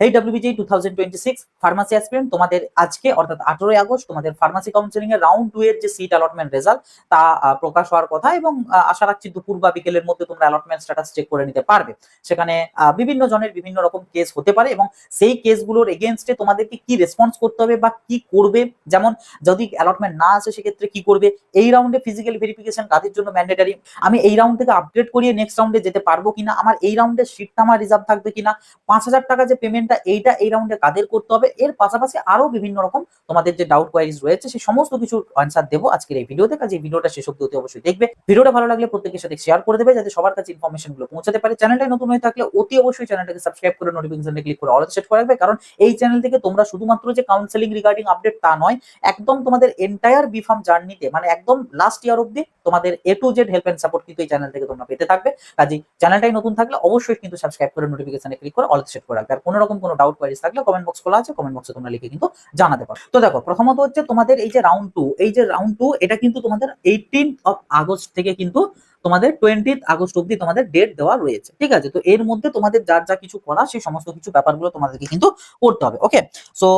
এই WBJEE 2026 pharmacy aspirant, তোমাদের আজকে অর্থাৎ 18ই আগস্ট তোমাদের ফার্মাসি কাউন্সেলিং এর রাউন্ড 2 এর যে সিট অ্যালটমেন্ট রেজাল্ট তা প্রকাশ হওয়ার কথা, এবং আশা রাখছি দুপুর বা বিকেলের মধ্যে তোমরা অ্যালটমেন্ট স্ট্যাটাস চেক করে নিতে পারবে। সেখানে বিভিন্ন জনের বিভিন্ন রকম কেস হতে পারে, এবং সেই কেসগুলোর এগেইনস্টে তোমাদেরকে কি রেসপন্স করতে হবে বা কি করবে, যেমন যদি অ্যালটমেন্ট না আসে সেক্ষেত্রে কি করবে, এই রাউন্ডে ফিজিক্যাল ভেরিফিকেশন কাদের জন্য ম্যান্ডেটারি, আমি এই রাউন্ড থেকে আপগ্রেড করিয়ে নেক্সট রাউন্ডে যেতে পারবো কিনা, আমার এই রাউন্ডের সিটটা আমার রিজার্ভ থাকবে কিনা, 5,000 টাকা যে পেমেন্টটা এইটা এই রাউন্ডে কাদের করতে হবে, এর পাশাপাশি আরো বিভিন্ন রকম তোমাদের যে ডাউট কোয়ারিজ রয়েছে সেই সমস্ত কিছু আনসার দেবো আজকের এই ভিডিওতে। কাজে এই ভিডিওটা শেষ অবধি অবশ্যই দেখবে। ভিডিওটা ভালো লাগলে প্রত্যেকের সাথে শেয়ার করে দেবে যাতে সবার কাছে ইনফরমেশন গুলো পৌঁছাতে পারে। চ্যানেলটা নতুন হয়ে থাকলে অতি অবশ্যই চ্যানেলটাকে সাবস্ক্রাইব করে নোটিফিকেশনে ক্লিক করে অল সেট করে রাখবে, কারণ এই চ্যানেল থেকে তোমরা শুধুমাত্র যে কাউন্সেলিং রিগার্ডিং আপডেট তা নয়, একদম তোমাদের এন্টায়ার বিফার্ম জার্নিতে মানে একদম লাস্ট ইয়ার অবধি তোমাদের A to Z help and support কিন্তু এই চ্যানেল থেকে তোমরা পেতে থাকবে। কাজে চ্যানেলটাই নতুন থাকলে অবশ্যই কিন্তু সাবস্ক্রাইব করে নোটিফিকেশনে ক্লিক করে অল সেট করে রাখবে। আর কোনো রকম কোনো ডাউট কোয়ারিজ থাকলে কমেন্ট বক্স খোলা আছে, কমেন্ট বক্সে তোমরা লিখে কিন্তু জানাতে পারো। তো দেখো, প্রথমত হচ্ছে তোমাদের এই যে রাউন্ড 2, এই যে রাউন্ড 2 এটা কিন্তু তোমাদের 18th অফ আগস্ট থেকে কিন্তু তোমাদের 20th আগস্ট অবধি তোমাদের ডেট দেওয়া রয়েছে, ঠিক আছে। তো এর মধ্যে তোমাদের যার যা কিছু করা সেই সমস্ত কিছু ব্যাপারগুলো তোমাদেরকে কিন্তু করতে হবে। ওকে, সো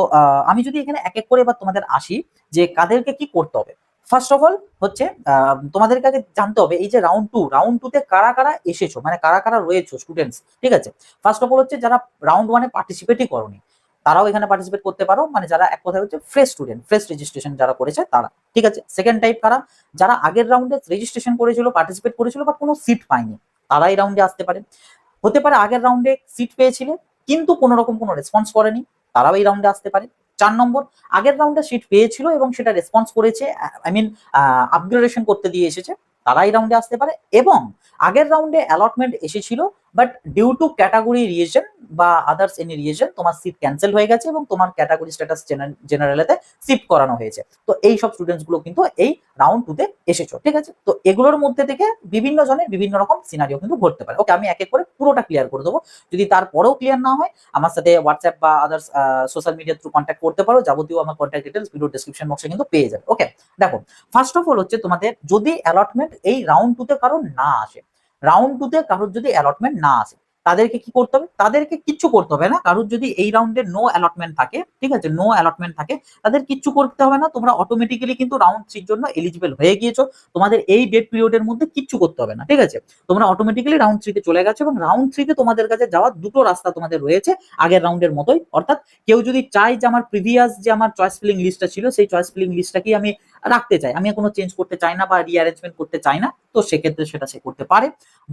আমি যদি এখানে এক এক করে এবার তোমাদের আসি যে কাদেরকে কি করতে হবে। ফার্স্ট অফ অল হচ্ছে তোমাদেরকে আগে জানতে হবে এই যে রাউন্ড টুতে কারা কারা এসেছো, মানে কারা কারা রয়েছো স্টুডেন্টস, ঠিক আছে। ফার্স্ট অফ অল হচ্ছে যারা রাউন্ড 1-এ পার্টিসিপেটই করনি তারাও এখানে পার্টিসিপেট করতে পারো, মানে যারা এক কথায় হচ্ছে ফ্রেশ স্টুডেন্ট, ফ্রেশ রেজিস্ট্রেশন যারা করেছে তারা, ঠিক আছে। সেকেন্ড টাইপ কারা, যারা আগের রাউন্ডে রেজিস্ট্রেশন করেছিল, পার্টিসিপেট করেছিল বাট কোনো সিট পায়নি, তারা এই রাউন্ডে আসতে পারে। হতে পারে আগের রাউন্ডে সিট পেয়েছিলে কিন্তু কোনো রকম কোনো রেসপন্স করেনি, তারাও এই রাউন্ডে আসতে পারে। 4 নম্বর, আগের রাউন্ডে সিট পেয়েছিল এবং সেটা রেসপন্স করেছে, আই মিন আপগ্রেডেশন করতে দিয়ে এসেছে, তারা এই রাউন্ডে আসতে পারে। এবং আগের রাউন্ডে অ্যালটমেন্ট এসেছিল বাট ডিউ টু ক্যাটাগরি রিয়েশন বা আদার্স এনি রিয়েশন তোমার সিট ক্যান্সেল হয়ে গেছে এবং তোমার ক্যাটাগরি স্ট্যাটাস জেনারেলেতে শিফট করানো হয়েছে। তো এই সব স্টুডেন্টস গুলো কিন্তু এই রাউন্ড 2-তে এসেছো, ঠিক আছে। তো এগুলোর মধ্যে থেকে বিভিন্ন জনের বিভিন্ন রকম সিনারিও কিন্তু ঘটতে পারে। ওকে, আমি এক এক করে পুরোটা ক্লিয়ার করে দেবো। যদি তারপরেও ক্লিয়ার না হয় আমার সাথে হোয়াটসঅ্যাপ বা others social media through contact করতে পারো, যাবতীয় আমার কন্ট্যাক্ট ডিটেলস ভিডিও ডেসক্রিপশন বক্সে কিন্তু পেয়ে যাবে। ওকে, দেখো, ফার্স্ট অফ অল হচ্ছে তোমাদের যদি অ্যালটমেন্ট এই রাউন্ড 2-তে কারোর না আসে, রাউন্ড 2-তে কারোর যদি অ্যালটমেন্ট না আসে তাদেরকে কি করতে হবে, তাদেরকে কিচ্ছু করতে হবে না। কারোর যদি এই রাউন্ডে নো অ্যালটমেন্ট থাকে, ঠিক আছে, নো অ্যালটমেন্ট থাকে, তাদের কিচ্ছু করতে হবে না। তোমরা অটোমেটিক্যালি কিন্তু রাউন্ড 3-র জন্য এলিজিবল হয়ে গিয়েছো, তোমাদের এই ডেট পিরিয়ডের মধ্যে কিচ্ছু করতে হবে না, ঠিক আছে। তোমরা অটোমেটিক্যালি রাউন্ড 3-তে চলে গেছো এবং রাউন্ড 3-তে তোমাদের কাছে যাওয়ার দুটো রাস্তা তোমাদের রয়েছে আগের রাউন্ডের মতোই। অর্থাৎ কেউ যদি চায় যে আমার প্রিভিয়াস যে আমার চয়েস ফিলিং লিস্টটা ছিল সেই চয়েস ফিলিং লিস্টটাকেই আমি রাখতে চাই, আমি কোনো চেঞ্জ করতে চাই না বা রিঅ্যারেঞ্জমেন্ট করতে চাই না, তো সেক্ষেত্রে সেটা সে করতে পারে।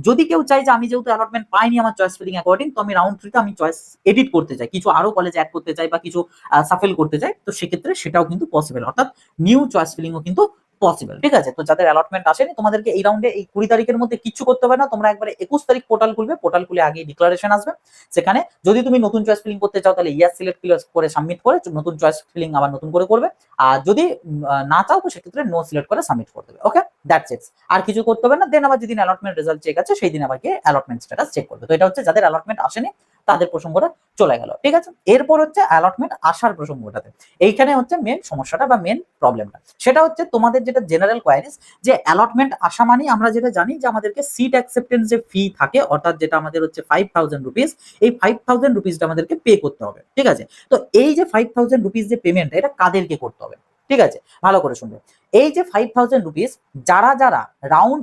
যদি কেউ চাই যে আমি যেহেতু অ্যালটমেন্ট পাইনি আমার চয়েস ফিলিং অ্যাকর্ডিং, তো আমি রাউন্ড 3-তে আমি চয়েস এডিট করতে চাই, কিছু আরো কলেজে অ্যাড করতে চাই বা কিছু সাফেল করতে চাই, তো সেক্ষেত্রে সেটাও কিন্তু পসিবল, অর্থাৎ নিউ চয়েস ফিলিংও কিন্তু পসিবল, ঠিক আছে। তো যাদের অ্যালটমেন্ট আসেনি তোমাদেরকে এই রাউন্ডে এই 20 তারিখের মধ্যে কিছু করতে হবে না, তোমরা একবারে 21 তারিখ পোর্টাল খুলবে, পোর্টাল খুলে আগে ডিক্লারেশন আসবে। সেখানে যদি তুমি নতুন চয়েস ফিলিং করতে চাও তাহলে ইয়েস সিলেক্ট করে সাবমিট করে নতুন চয়েস ফিলিং আবার নতুন করে করবে, আর যদি না চাও তো সেক্ষেত্রে নো সিলেক্ট করে সাবমিট করে দেবে। ওকে, দ্যাটস ইট, আর কিছু করতে হবে না। দেন আবার যেদিন অ্যালটমেন্ট রেজাল্ট চেক আছে সেই দিন আবার গিয়ে অ্যালটমেন্ট স্ট্যাটাস চেক করবে। তো এটা হচ্ছে যাদের অ্যালটমেন্ট আসেনি তাদের প্রসঙ্গটা চলে গেল, ঠিক আছে। এরপর হচ্ছে অ্যালটমেন্ট আসার প্রসঙ্গটাতে, এইখানে হচ্ছে মেন সমস্যাটা বা মেন প্রবলেমটা, সেটা হচ্ছে তোমাদের যেটা জেনারেল কোয়ারিজ, যে অ্যালটমেন্ট আসা মানে আমরা যেটা জানি যে আমাদেরকে সিট অ্যাকসেপ্টেন্স যে ফি থাকে, অর্থাৎ যেটা আমাদের হচ্ছে 5,000 রুপিস, এই 5,000 রুপিসটা আমাদেরকে পে করতে হবে, ঠিক আছে। তো এই যে 5,000 রুপিস যে পেমেন্ট, এটা কাদেরকে করতে হবে, ঠিক আছে, ভালো করে শুনবে। এই যে 5,000 রুপিস যারা যারা রাউন্ড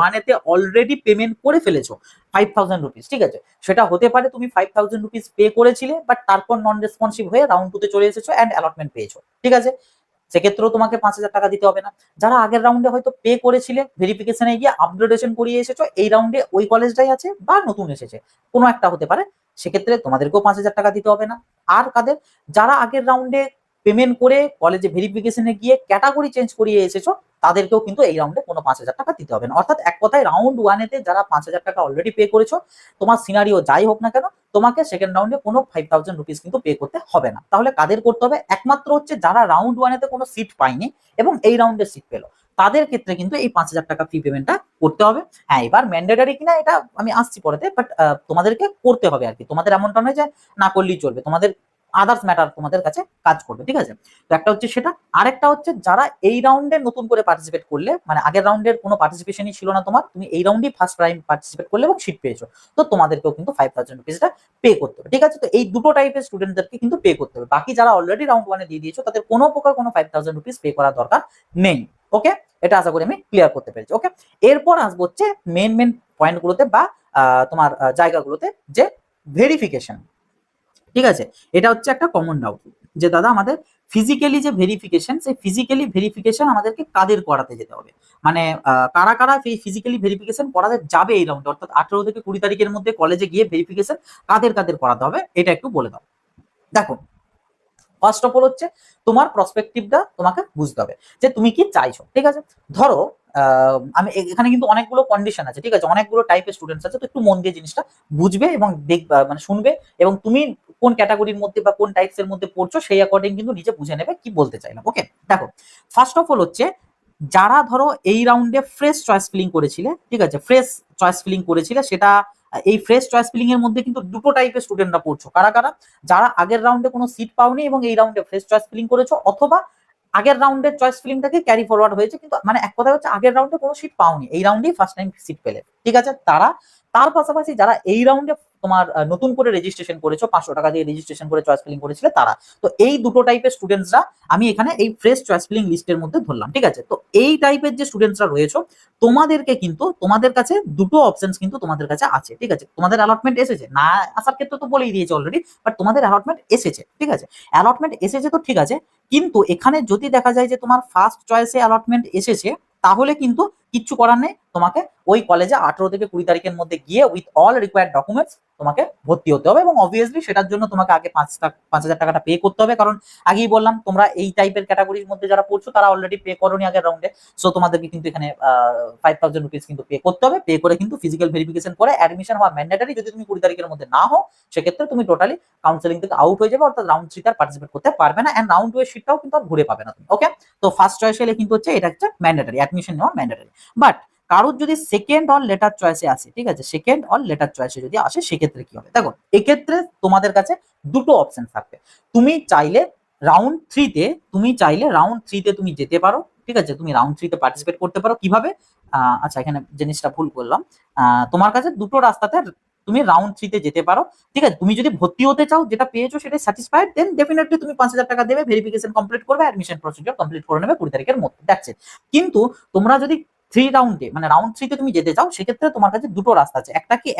1-এতে অলরেডি পেমেন্ট করে ফেলেছো 5,000 রুপিস, ঠিক আছে। সেটা হতে পারে তুমি 5,000 রুপিস পে করেছিলে বাট তারপর নন রেসপন্সিভ হয়ে রাউন্ড 2-তে চলে এসেছো এন্ড অ্যালটমেন্ট পেয়েছো, ঠিক আছে। সেক্ষেত্রেও তোমাকে 5,000 টাকা দিতে হবে না। যারা আগের রাউন্ডে হয়তো পে করেছিলে, ভেরিফিকেশনে গিয়ে আপগ্রেডেশন করিয়ে এসেছো, এই রাউন্ডে ওই কলেজটাই আছে বা নতুন এসেছে, কোনো একটা হতে পারে, সেক্ষেত্রে তোমাদেরকেও 5,000 টাকা দিতে হবে না। আর কাদের, যারা আগের রাউন্ডে পেমেন্ট করে কলেজে ভেরিফিকেশনে গিয়ে ক্যাটাগরি চেঞ্জ করিয়ে এসেছো, তাদেরকেও কিন্তু এই রাউন্ডে কোনো 5,000 টাকা দিতে হবে না। অর্থাৎ এক কথায় রাউন্ড 1-এতে যারা 5,000 টাকা অলরেডি পে করেছো, তোমার সিনারিও যাই হোক না কেন, তোমাকে সেকেন্ড রাউন্ডে কোনো 5,000 রুপিস কিন্তু পে করতে হবে না। তাহলে কাদের করতে হবে, একমাত্র হচ্ছে যারা রাউন্ড 1-এতে কোনো সিট পায়নি এবং এই রাউন্ডে সিট পেলো, তাদের ক্ষেত্রে কিন্তু এই 5,000 টাকা ফি পেমেন্টটা করতে হবে। হ্যাঁ, এবার ম্যান্ডেটারি কিনা এটা আমি আসছি পরেতে, বাট তোমাদেরকে করতে হবে আর কি, তোমাদের এমনটা নয় যে না করলেই চলবে, তোমাদের আদার্স ম্যাটার তোমাদের কাছে কাজ করবে, ঠিক আছে। তো একটা হচ্ছে সেটা, আরেকটা হচ্ছে যারা এই রাউন্ডে নতুন করে পার্টিসিপেট করলে, মানে আগের রাউন্ডের কোনো পার্টিসিপেশনই ছিল না তোমার, তুমি এই রাউন্ডেই ফার্স্ট টাইম পার্টিসিপেট করলে এবং সিট পেয়েছো, তো তোমাদেরকেও কিন্তু 5000 রুপিসটা পে করতে হবে, ঠিক আছে। তো এই দুটো টাইপের স্টুডেন্টদেরকে কিন্তু পে করতে হবে। বাকি যারা অলরেডি রাউন্ড ওয়ানে দিয়ে দিয়েছো তাদের কোনো প্রকার কোনো 5000 রুপিস পে করার দরকার নেই। ওকে, এটা আশা করি আমি ক্লিয়ার করতে পেরেছি। ওকে, এরপর আসবো হচ্ছে মেন পয়েন্টগুলোতে বা তোমার জায়গাগুলোতে, যে ভেরিফিকেশন, ঠিক আছে। এটা হচ্ছে একটা কমন ডাউট যে দাদা আমাদের ফিজিক্যালি যে ভেরিফিকেশন, সেই ফিজিক্যালি ভেরিফিকেশন আমাদেরকে কাদের করাতে যেতে হবে, মানে কারা কারা এই ফিজিক্যালি ভেরিফিকেশন করাতে যাবে এই রাউন্ডে, অর্থাৎ 18 থেকে 20 তারিখের মধ্যে কলেজে গিয়ে ভেরিফিকেশন কাদের কাদের করাতে হবে, এটা একটু বলে দাও। দেখো, ফার্স্ট অফ অল হচ্ছে তোমার প্রসপেক্টিভটা তোমাকে বুঝতে হবে যে তুমি কি চাইছো, ঠিক আছে। ধরো আমি এখানে কিন্তু অনেকগুলো কন্ডিশন আছে, ঠিক আছে, অনেকগুলো টাইপের স্টুডেন্টস আছে, তো একটু মন দিয়ে জিনিসটা বুঝবে এবং দেখবে, মানে শুনবে, এবং তুমি কোন ক্যাটাগরির মধ্যে বা কোন টাইপস এর মধ্যে পড়ছো সেই অ্যাকর্ডিং কিন্তু নিজে বুঝে নেবে কি বলতে চাইলাম। ওকে, দেখো, ফার্স্ট অফ অল হচ্ছে যারা ধরো এই রাউন্ডে ফ্রেশ চয়েস ফিলিং করেছিলে, ঠিক আছে, ফ্রেশ চয়েস ফিলিং করেছিলে, সেটা এই ফ্রেশ চয়েস ফিলিং এর মধ্যে কিন্তু দুটো টাইপের স্টুডেন্টরা পড়ছো, কারা কারা, যারা আগের রাউন্ডে কোনো সিট পাওনি এবং এই রাউন্ডে ফ্রেশ চয়েস ফিলিং করেছো, অথবা আগের রাউন্ডের চয়েস ফিলিংটাকে ক্যারি ফরওয়ার্ড হয়েছে, কিন্তু মানে এক কথা হচ্ছে আগের রাউন্ডে কোনো সিট পাওনি, এই রাউন্ডেই ফার্স্ট টাইম সিট পেলে, ঠিক আছে, তারা। তার পাশাপাশি যারা এই রাউন্ডে তোমার নতুন করে রেজিস্ট্রেশন করেছো, 500 টাকা দিয়ে রেজিস্ট্রেশন করে চয়েস ফিলিং করেছিলে তারা, তো এই দুটো টাইপের স্টুডেন্টসরা আমি এখানে এই ফ্রেশ চয়েস ফিলিং লিস্টের মধ্যে ধরলাম, ঠিক আছে। তো এই টাইপের যে স্টুডেন্টসরা রয়েছে তোমাদেরকে কিন্তু, তোমাদের কাছে দুটো অপশনস কিন্তু তোমাদের কাছে আছে, ঠিক আছে। তোমাদের অ্যালটমেন্ট এসেছে, না আসার ক্ষেত্রে তো বলেই দিয়েছে অলরেডি, বাট তোমাদের অ্যালটমেন্ট এসেছে, ঠিক আছে। অ্যালটমেন্ট এসেছে তো ঠিক আছে, কিন্তু এখানে যদি দেখা যায় যে তোমার ফার্স্ট চয়েসে অ্যালটমেন্ট এসেছে, তাহলে কিন্তু কিচ্ছু করার নেই, তোমাকে ওই কলেজে 18 থেকে 20 তারিখের মধ্যে গিয়ে উইথ অল রিকোয়ার্ড ডকুমেন্টস তোমাকে ভর্তি হতে হবে, এবং অবভিয়াসলি সেটার জন্য তোমাকে আগে 5000 টাকাটা পে করতে হবে, কারণ আগেই বললাম তোমরা এই টাইপের ক্যাটাগরির মধ্যে যারা পড়ছো তারা অলরেডি পে করোনি আগের রাউন্ডে, সো তোমাদেরকে কিন্তু এখানে 5000 রুপিস কিন্তু পে করতে হবে, পে করে কিন্তু ফিজিক্যাল ভেরিফিকেশন করে অ্যাডমিশন হওয়া ম্যান্ডেটরি, যদি তুমি 20 তারিখের মধ্যে না হও সেক্ষেত্রে তুমি টোটালি কাউন্সেলিং থেকে আউট হয়ে যাবে, অর্থাৎ রাউন্ড 3 আর পার্টিসিপেট করতে পারবে না, এন্ড রাউন্ড 2 এর সিটটাও কিন্তু আর ঘুরে পাবে না তুমি। ওকে, তো ফার্স্ট চয়েস এলে কিন্তু হচ্ছে এটা হচ্ছে ম্যান্ডেটরি, অ্যাডমিশন নেওয়া ম্যান্ডেটরি। বাট কারোর যদি সেকেন্ড অর লেটার চয়েসে আসে, ঠিক আছে, সেকেন্ড অর লেটার চয়েসে যদি আসে সেক্ষেত্রে কি হবে, দেখো এক্ষেত্রে তোমাদের কাছে দুটো অপশন থাকবে। তুমি চাইলে রাউন্ড 3-তে, তুমি যেতে পারো, ঠিক আছে, তুমি রাউন্ড 3-তে পার্টিসিপেট করতে পারো, কিভাবে, আচ্ছা এখানে জিনিসটা ভুল করলাম, তোমার কাছে দুটো রাস্তাতে তুমি রাউন্ড 3-তে যেতে পারো, ঠিক আছে। তুমি যদি ভর্তি হতে চাও, যেটা পেয়েছো সেটা স্যাটিসফাইড, দেন ডেফিনেটলি তুমি 5000 টাকা দেবে, ভেরিফিকেশন কমপ্লিট করবে, অ্যাডমিশন প্রসিডিউর কমপ্লিট করে নেবে 20 তারিখের মধ্যে, দ্যাটস ইট। কিন্তু তোমরা যদি রাউন্ড 3-তে তুমি যেতে চাও, সেক্ষেত্রে তোমার কাছে দুটো রাস্তা আছে,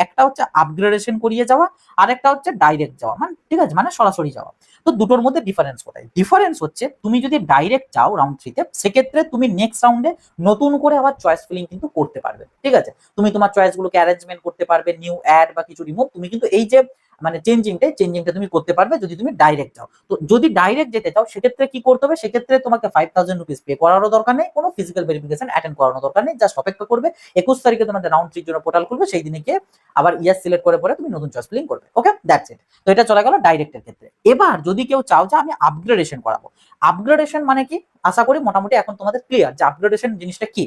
একটা হচ্ছে আপগ্রেডেশন করিয়ে যাওয়া, আর একটা হচ্ছে ডাইরেক্ট যাওয়া, মানে ঠিক আছে, মানে সরাসরি যাওয়া। তো দুটোর মধ্যে ডিফারেন্স কোথায়? ডিফারেন্স হচ্ছে তুমি যদি ডাইরেক্ট যাও রাউন্ড 3-তে, সেক্ষেত্রে তুমি নেক্সট রাউন্ডে নতুন করে আবার চয়েস ফিলিং কিন্তু করতে পারবে, ঠিক আছে। তুমি তোমার চয়েস গুলোকে অ্যারেঞ্জমেন্ট করতে পারবে, নিউ অ্যাড বা কিছু রিমুভ, তুমি কিন্তু এই যে মানে চেঞ্জিংটা তুমি করতে পারবে যদি তুমি ডাইরেক্ট যাও। তো যদি ডাইরেক্ট যেতে চাও সেক্ষেত্রে কি করতে হবে? সেক্ষেত্রে তোমাকে 5000 রুপিস পে করারও দরকার নেই, কোনো ফিজিক্যাল ভেরিফিকেশন অ্যাটেন্ড করানো দরকার নেই, জাস্ট অপেক্ষা করবে 21 তারিখে তোমাদের রাউন্ড 3 জন্য পোর্টাল খুলবে, সেই দিনে গিয়ে আবার ইয়াস সিলেক্ট করে পরে তুমি নতুন চয়েস ফিলিং করবে। ওকে, দ্যাটস ইট। তো এটা চলে গেল ডাইরেক্টের ক্ষেত্রে। এবার যদি কেউ চাও যে আমি আপগ্রেডেশন করাবো, আপগ্রেডেশন মানে কি? আশা করি মোটামুটি এখন তোমাদের ক্লিয়ার যে আপগ্রেডেশন জিনিসটা কি,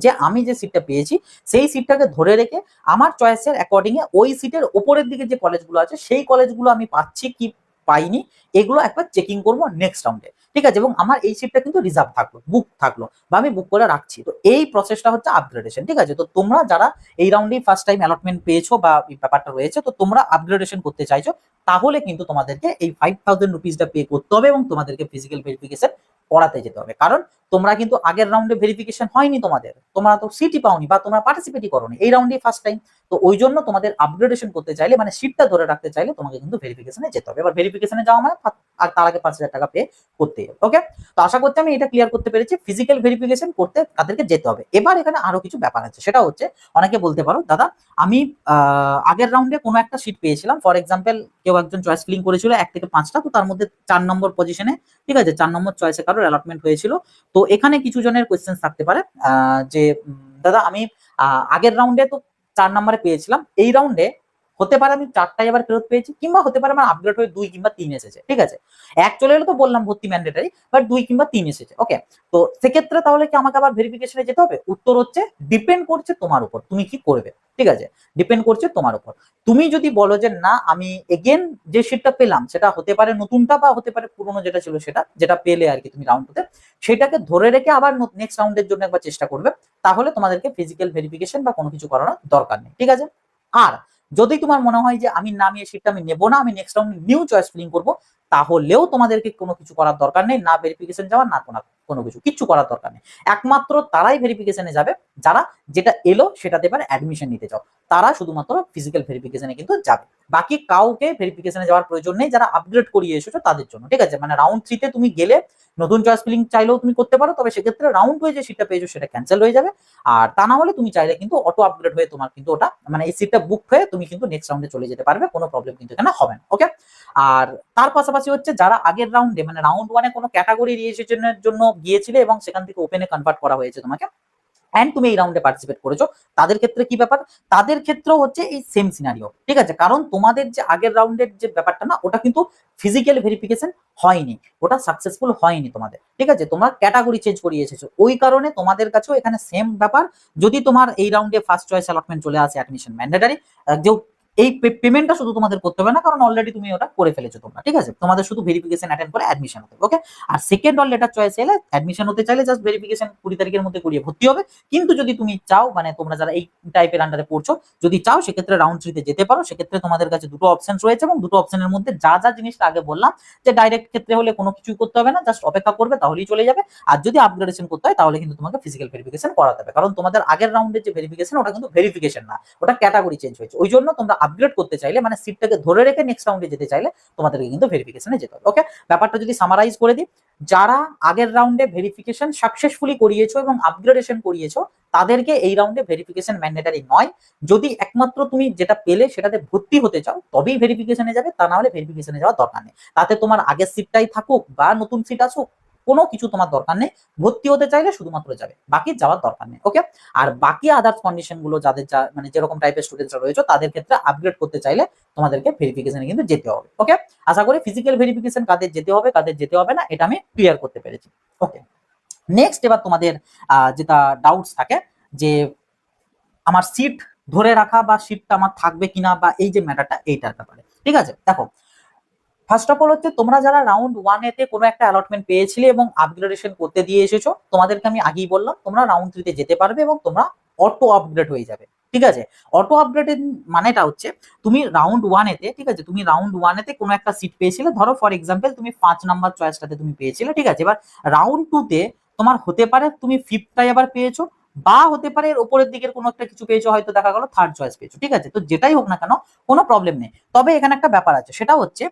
যে আমি যে সিটটা পেয়েছি সেই সিটটাকে ধরে রেখে আমার চয়েসের অ্যাকর্ডিং এ ওই সিটের উপরের দিকে যে কলেজগুলো আছে সেই কলেজগুলো আমি পাচ্ছি কি পাইনি, এগুলো একবার চেকিং করবো নেক্সট রাউন্ডে, ঠিক আছে। এবং আমার এই সিটটা কিন্তু রিজার্ভ থাকলো, বুক থাকলো, বা আমি বুক করে রাখছি। তো এই প্রসেসটা হচ্ছে আপগ্রেডেশন, ঠিক আছে। তো তোমরা যারা এই রাউন্ডেই ফার্স্ট টাইম অ্যালটমেন্ট পেয়েছো বা এই ব্যাপারটা রয়েছে, তো তোমরা আপগ্রেডেশন করতে চাইছো, তাহলে কিন্তু তোমাদেরকে এই 5000 রুপিসটা পে করতে হবে এবং তোমাদেরকে ফিজিক্যাল ভেরিফিকেশন করাতে যেতে হবে, কারণ তোমরা কিন্তু আগের রাউন্ডে ভেরিফিকেশন হয়নি, তোমাদের তোমরা তো সিটই পাওনি বা তোমরা পার্টিসিপেটই করোনি, এই রাউন্ডেই ফার্স্ট টাইম। তো ওই জন্য তোমাদের আপগ্রেডেশন করতে চাইলে, মানে সিটটা ধরে রাখতে চাইলে তোমাকে কিন্তু ভেরিফিকেশনে যেতে হবে। এবার ভেরিফিকেশনে যাওয়া মানে আর তার আগে 5000 টাকা পে করতে হবে। ওকে, তো আশা করছি আমি এটা ক্লিয়ার করতে পেরেছি, ফিজিক্যাল ভেরিফিকেশন করতে তাদেরকে যেতে হবে। এবার এখানে আরো কিছু ব্যাপার আছে, সেটা হচ্ছে অনেকে বলতে পারো দাদা আমি আগের রাউন্ডে কোনো একটা সিট পেয়েছিলাম, ফর এক্সাম্পল কেউ একজন চয়েস ফিলিং করেছিল 1 থেকে 5টা, তো তার মধ্যে 4 নম্বর পজিশনে, ঠিক আছে, 4 নম্বর চয়েসে কারোর অ্যালটমেন্ট হয়েছিল। তো এখানে কিছু জনের কোয়েশ্চেন থাকতে পারে যে দাদা আমি আগের রাউন্ডে তো 4 নম্বরে পেয়েছিলাম, এই রাউন্ডে হতে পারে আমি 4টাই আবার ফেরত পেয়েছি, কিংবা হতে পারে আমার আপগ্রেড হয়ে 2 কিংবা 3 এসেছে, ঠিক আছে। 1 চলে এলো তো বললাম ভর্তি ম্যান্ডেটারি, বাট 2 কিংবা 3 এসেছে, ওকে। তো সেক্ষেত্রে তাহলে কি আমাকে আবার ভেরিফিকেশনে যেতে হবে? উত্তর হচ্ছে ডিপেন্ড করছে তোমার উপর, তুমি কি করবে, ঠিক আছে, ডিপেন্ড করছে তোমার উপর। তুমি যদি বলো যে না আমি এগেন যে সিটটা পেলাম সেটা হতে পারে নতুনটা বা হতে পারে পুরনো যেটা ছিল সেটা, যেটা পেলে আর কি তুমি রাউন্ড টুতে, সেটাকে ধরে রেখে আবার নেক্সট রাউন্ডের জন্য একবার চেষ্টা করবে, তাহলে তোমাদেরকে ফিজিক্যাল ভেরিফিকেশন বা কোনো কিছু করানোর দরকার নেই, ঠিক আছে। আর যদি তোমার মনে হয় যে আমি নামিয়ে সিটটা আমি নেবো না, আমি নেক্সট রাউন্ডে নিউ চয়েস ফিলিং করবো, তাহলেও তোমাদেরকে কোনো কিছু করার দরকার নেই, না ভেরিফিকেশন যাওয়ার না কোনো কিছু কিচ্ছু করার দরকার নেই। একমাত্র তারাই ভেরিফিকেশনে যাবে যারা যেটা এলো সেটাতে এবার অ্যাডমিশন নিতে চাও, তারা শুধুমাত্র ফিজিক্যাল ভেরিফিকেশনে কিন্তু যাবে। বাকি কাউকে ভেরিফিকেশনে যাওয়ার প্রয়োজন নেই যারা আপগ্রেড করিয়ে এসেছো তাদের জন্য, ঠিক আছে। মানে রাউন্ড 3 তে তুমি গেলে নতুন চয়েস ফিলিং চাইলেও তুমি করতে পারো, তবে সেক্ষেত্রে রাউন্ড 2 যে সিটটা পেয়েছো সেটা ক্যান্সেল হয়ে যাবে। আর তা না হলে তুমি চাইলে কিন্তু অটো আপগ্রেড হয়ে তোমার কিন্তু ওটা মানে এই সিটটা বুক হয়ে তুমি কিন্তু নেক্সট রাউন্ডে চলে যেতে পারবে, কোনো প্রবলেম কিন্তু এখানে হবে না, ওকে। আর তার পাশাপাশি হচ্ছে যারা আগের রাউন্ডে মানে রাউন্ড 1 কোনো ক্যাটাগরি রিজিস্ট্রেশনের জন্য গিয়েছিলে এবং সেখান থেকে ওপেনে কনভার্ট করা হয়েছে তোমাকে, এন্ড তুমি এই রাউন্ডে পার্টিসিপেট করেছো, তাদের ক্ষেত্রে কি ব্যাপার? তাদের ক্ষেত্রেও হচ্ছে এই সেম সিনারিও, ঠিক আছে। কারণ তোমাদের যে আগের রাউন্ডের যে ব্যাপারটা না, ওটা কিন্তু ফিজিক্যাল ভেরিফিকেশন হয়নি, ওটা সাকসেসফুল হয়নি তোমাদের, ঠিক আছে। তোমরা ক্যাটাগরি চেঞ্জ করিয়ে এসেছো, ওই কারণে তোমাদের কাছেও এখানে সেম ব্যাপার। যদি তোমার এই রাউন্ডে ফার্স্ট চয়েস অ্যালটমেন্ট চলে আসে অ্যাডমিশন ম্যান্ডেটারি, যে এই পেমেন্টটা শুধু তোমাদের করতে হবে না, কারণ অলরেডি তুমি ওটা করে ফেলেছো তোমরা, ঠিক আছে। তোমাদের শুধু ভেরিফিকেশন অ্যাটেন্ড করে অ্যাডমিশন হতে হবে, ওকে। আর সেকেন্ড অল লেটার চয়েস এলে অ্যাডমিশন হতে চাইলে জাস্ট ভেরিফিকেশন 20 তারিখের মধ্যে করিয়ে ভর্তি হবে। কিন্তু যদি তুমি চাও মানে তোমরা যারা এই টাইপের আন্ডারে পড়ছো যদি চাও সেক্ষেত্রে রাউন্ড 3 তে যেতে পারো। সেক্ষেত্রে তোমাদের কাছে দুটো অপশন রয়েছে এবং দুটো অপশনের মধ্যে যা যা জিনিসটা আগে বললাম যে ডাইরেক্ট ক্ষেত্রে হলে কোনো কিছুই করতে হবে না, জাস্ট অপেক্ষা করবে তাহলেই চলে যাবে। আর যদি আপগ্রেডেশন করতে হয় তাহলে কিন্তু তোমাকে ফিজিক্যাল ভেরিফিকেশন করাতে হবে, কারণ তোমাদের আগের রাউন্ডের যে ভেরিফিকেশন ওটা কিন্তু ভেরিফিকেশন না, ওটা ক্যাটাগরি চেঞ্জ হয়েছে। ওই জন্য তোমরা আপগ্রেড করতে চাইলে মানে সিটটাকে ধরে রেখে নেক্সট রাউন্ডে যেতে চাইলে তোমাদেরকে কিন্তু ভেরিফিকেশনে যেতে হবে, ওকে। ব্যাপারটা যদি সামারাইজ করে দিই, যারা আগের রাউন্ডে ভেরিফিকেশন সাকসেসফুলি করিয়েছো এবং আপগ্রেডেশন করিয়েছো তাদেরকে এই রাউন্ডে ভেরিফিকেশন ম্যান্ডেটারি নয়। যদি একমাত্র তুমি যেটা পেলে সেটাতে ভর্তি হতে চাও তবেই ভেরিফিকেশনে যাবে, তা না হলে ভেরিফিকেশনে যাওয়ার দরকার নেই। তাতে তোমার আগের সিটটাই থাকুক বা নতুন সিট আসুক, কোনো কিছু তোমার দরকার নেই। ভর্তি হতে চাইলে শুধুমাত্র যাবে, বাকি যাওয়ার দরকার নেই, ওকে। আর বাকি আদার্স কন্ডিশন গুলো যাদের যা মানে যেরকম টাইপের স্টুডেন্টরা রয়েছে তাদের ক্ষেত্রে আপগ্রেড করতে চাইলে তোমাদেরকে ভেরিফিকেশনে কিন্তু যেতে হবে, ওকে। আশা করি ফিজিক্যাল ভেরিফিকেশন কাদের যেতে হবে কাদের যেতে হবে না এটা আমি ক্লিয়ার করতে পেরেছি, ওকে। নেক্সট এবার তোমাদের যেটা ডাউটস থাকে যে আমার সিট ধরে রাখা বা সিটটা আমার থাকবে কিনা বা এই যে ম্যাটারটা এইটার ব্যাপারে, ঠিক আছে। দেখো ফার্স্ট অফ অল হচ্ছে তোমরা যারা রাউন্ড 1 এতে কোনো একটা অ্যালটমেন্ট পেয়েছিলে এবং আপগ্রেডেশন করতে দিয়ে এসেছো, তোমাদেরকে আমি আগেই বললাম তোমরা রাউন্ড 3 তে যেতে পারবে এবং তোমরা অটো আপগ্রেড হয়ে যাবে, ঠিক আছে। অটো আপগ্রেডের মানেটা হচ্ছে তুমি রাউন্ড 1 এতে, ঠিক আছে, তুমি রাউন্ড 1 এতে কোনো একটা সিট পেয়েছিলে, ধরো ফর এক্সাম্পল তুমি 5 নাম্বার চয়েসটাতে তুমি পেয়েছিলে, ঠিক আছে। এবার রাউন্ড 2 তে তোমার হতে পারে তুমি 5টাই আবার পেয়েছো, বা হতে পারে এর উপরের দিকের কোনো একটা কিছু পেয়েছো, হয়তো দেখা গেল থার্ড চয়েস পেয়েছো, ঠিক আছে। তো যেটাই হোক না কেন কোনো প্রবলেম নেই, তবে এখানে একটা ব্যাপার আছে, সেটা হচ্ছে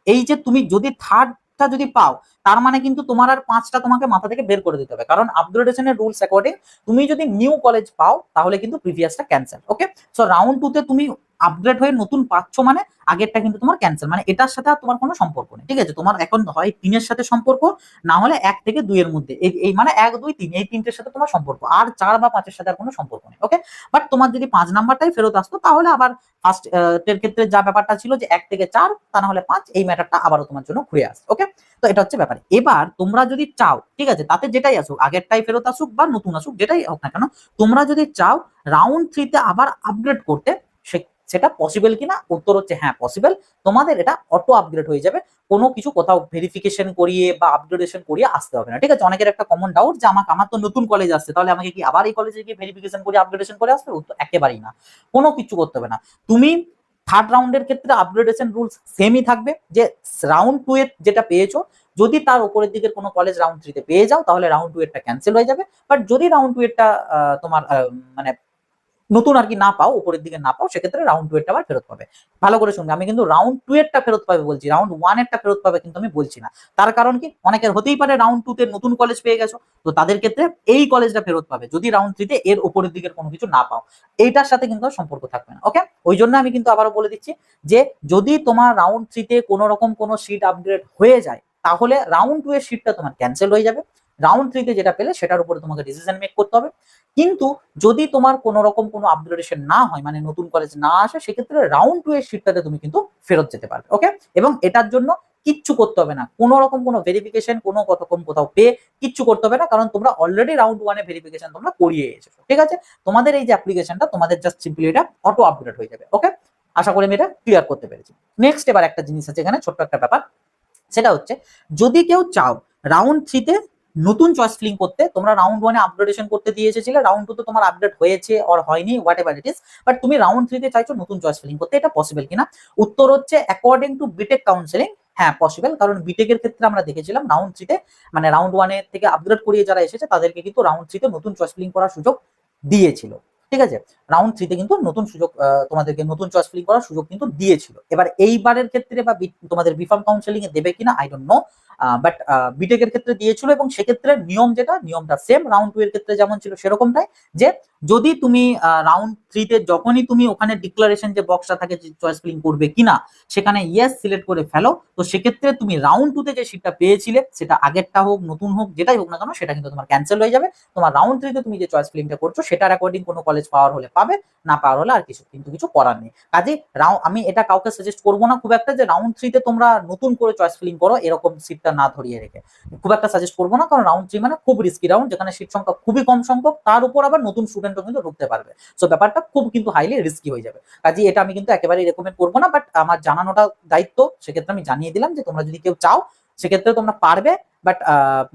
এই যে তুমি যদি থার্ডটা যদি পাও তার মানে কিন্তু তোমার আর 5টা তোমাকে মাথা থেকে বের করে দিতে হবে, কারণ আপগ্রেডেশনের রুলস অ্যাকর্ডিং তুমি যদি নিউ কলেজ পাও তাহলে কিন্তু প্রিভিয়াসটা ক্যান্সেল, ওকে। সো রাউন্ড 2 তে তুমি আপগ্রেড হয়ে নতুন পাচ্ছ মানে আগেরটা কিন্তু তোমার ক্যান্সেল, মানে এটার সাথে আর তোমার কোনো সম্পর্ক নেই, ঠিক আছে। তোমার এখন হয় 3 এর সাথে সম্পর্ক, না হলে 1 থেকে 2 এর মধ্যে, এই মানে 1 2 3 এই তিনটের সাথে তোমার সম্পর্ক, আর 4 বা 5 এর সাথে আর কোনো সম্পর্ক নেই, ওকে। বাট তোমার যদি 5 নাম্বারটাই ফেরত আসতো তাহলে আবার ফার্স্ট এর ক্ষেত্রে যা ব্যাপারটা ছিল যে 1 থেকে 4 তা না হলে 5 এই ম্যাটারটা আবারও তোমার জন্য ঘুরে আসে, ওকে। তো এটা হচ্ছে ব্যাপার। এবার তোমরা যদি চাও, ঠিক আছে, তাতে যেটাই আসুক আগেরটাই ফেরত আসুক বা নতুন আসুক যেটাই হোক না কেন, তোমরা যদি চাও রাউন্ড 3 তে আবার আপগ্রেড করতে, সেটা পসিবল কিনা, উত্তর হচ্ছে হ্যাঁ পসিবল। তোমাদের এটা অটো আপগ্রেড হয়ে যাবে, কোনো কিছু কোথাও ভেরিফিকেশন করিয়ে বা আপগ্রেডেশন করিয়ে আসতে হবে না, ঠিক আছে। অনেকের একটা কমন ডাউট যে আমার তো নতুন কলেজ আসছে, তাহলে আমাকে কি আবার এই কলেজে গিয়ে ভেরিফিকেশন করে আপগ্রেডেশন করে আসবে? উত্তর একেবারেই না, কোনো কিছু করতে হবে না। তুমি থার্ড রাউন্ডের ক্ষেত্রে আপগ্রেডেশন রুলস সেমই থাকবে, যে রাউন্ড 2 এর যেটা পেয়েছো যদি তার উপরের দিকের কোনো কলেজ রাউন্ড 3 তে পেয়ে যাও তাহলে রাউন্ড 2 এরটা ক্যান্সেল হয়ে যাবে। বাট যদি রাউন্ড 2 এরটা তোমার মানে নতুন আর কি না পাও, উপরের দিকে না পাও, সেক্ষেত্রে রাউন্ড 2 এরটা আবার ফেরত পাবে। ভালো করে শুনবে, আমি কিন্তু রাউন্ড 2 এরটা ফেরত পাবে বলছি, রাউন্ড 1 এরটা ফেরত পাবে কিন্তু আমি বলছি না। তার কারণ কি, অনেকের হতেই পারে রাউন্ড 2 তে নতুন কলেজ পেয়ে গেছো, তো তাদের ক্ষেত্রে এই কলেজটা ফেরত পাবে যদি রাউন্ড 3 তে এর উপরের দিকের কোনো কিছু না পাও, এইটার সাথে কিন্তু সম্পর্ক থাকবে না, ওকে। ওই জন্য আমি কিন্তু আবারও বলে দিচ্ছি যে যদি তোমার রাউন্ড 3 তে কোনো রকম কোনো সিট আপগ্রেড হয়ে যায় তাহলে রাউন্ড 2 এর সিটটা তোমার ক্যান্সেল হয়ে যাবে। রাউন্ড 3 তে যেটা পেলে সেটার উপরে তোমাকে ডিসিশন মেক করতে হবে। কিন্তু যদি তোমার কোনো রকম কোনো আপগ্রেডেশন না হয়, মানে নতুন কলেজ না আসে, সেক্ষেত্রে রাউন্ড 2 এর সিটটাতে তুমি কিন্তু ফেরত যেতে পারবে। ওকে, এবং এটার জন্য কিচ্ছু করতে হবে না, কোনো রকম কোনো ভেরিফিকেশন, কোনো রকম কোথাও পে কিচ্ছু করতে হবে না, কারণ তোমরা অলরেডি রাউন্ড 1 এ ভেরিফিকেশন তোমরা করিয়ে এসেছো। ঠিক আছে, তোমাদের এই যে অ্যাপ্লিকেশনটা, তোমাদের জাস্ট সিম্পলি এটা অটো আপগ্রেড হয়ে যাবে। ওকে, আশা করি আমি এটা ক্লিয়ার করতে পেরেছি। নেক্সট এবার একটা জিনিস আছে এখানে, ছোট্ট একটা ব্যাপার, সেটা হচ্ছে যদি কেউ চাও রাউন্ড 3 তে নতুন চয়েস ফিলিং করতে, তোমরা রাউন্ড 1 এ আপগ্রেডেশন করতে দিয়ে এসেছিলে, রাউন্ড 2 তে তোমার আপডেট হয়েছে অর হয়নি, what ever it is, but তুমি রাউন্ড 3 তে চাইছো নতুন চয়েস ফিলিং করতে, এটা পসিবল কিনা? উত্তর হচ্ছে অ্যাকর্ডিং টু বিটেক কাউন্সিলিং, হ্যাঁ পসিবল। কারণ বিটেক এর ক্ষেত্রে আমরা দেখেছিলাম রাউন্ড 3 তে, মানে রাউন্ড 1 এর থেকে আপগ্রেড করিয়ে যারা এসেছে তাদেরকে কিন্তু রাউন্ড 3 তে নতুন চয়েস ফিলিং করার সুযোগ দিয়েছিল। ঠিক আছে, রাউন্ড 3 তে কিন্তু নতুন সুযোগ, তোমাদেরকে নতুন চয়েস ফিলিং করার সুযোগ কিন্তু দিয়েছিল। এবার এইবারের ক্ষেত্রে বা তোমাদের বিফার্ম কাউন্সিলিং এ দেবে কিনা I don't know, but BTech এর ক্ষেত্রে দিয়েছিল, এবং সেক্ষেত্রে নিয়মটা সেম রাউন্ড 2 এর ক্ষেত্রে যেমন ছিল সেরকমটাই, যে যদি তুমি রাউন্ড 3 তে যখনই তুমি ওখানে ডিক্লারেশন যে বক্সটা থাকে যে চয়েস ফিলিং করবে কিনা, সেখানে ইয়েস সিলেক্ট করে ফেলো, তো সেক্ষেত্রে তুমি রাউন্ড 2 তে যে সিটটা পেয়েছিলে, সেটা আগেরটা হোক নতুন হোক যেটাই হোক না কেন, সেটা কিন্তু তোমার ক্যান্সেল হয়ে যাবে। তোমার রাউন্ড 3 তে তুমি যে চয়েস ফিলিংটা করছো সেটার অ্যাকর্ডিং কোনো কলেজ পাওয়ার হলে পাবে, না পাওয়ার হলে আর কিছু করার নেই। কাজে আমি এটা কাউকে সাজেস্ট করবো না খুব একটা, যে রাউন্ড 3 তে তোমরা নতুন করে চয়েস ফিলিং করো এরকম সিটটা না ধরিয়ে রেখে, খুব একটা সাজেস্ট করবো না। কারণ রাউন্ড 3 মানে খুব রিস্কি রাউন্ড, যেখানে সিট সংখ্যা খুবই কম সংখ্যক, তার উপর আবার নতুন স্টুডেন্টও কিন্তু ঢুকতে পারবে। সো ব্যাপারটা খুব কিন্তু হাইলি রিস্কি হয়ে যাবে। কাজে এটা আমি কিন্তু একেবারেই রেকমেন্ড করবো না, বাট আমার জানানোটা দায়িত্ব, সেক্ষেত্রে আমি জানিয়ে দিলাম যে তোমরা যদি কেউ চাও সেক্ষেত্রে তোমরা পারবে, বাট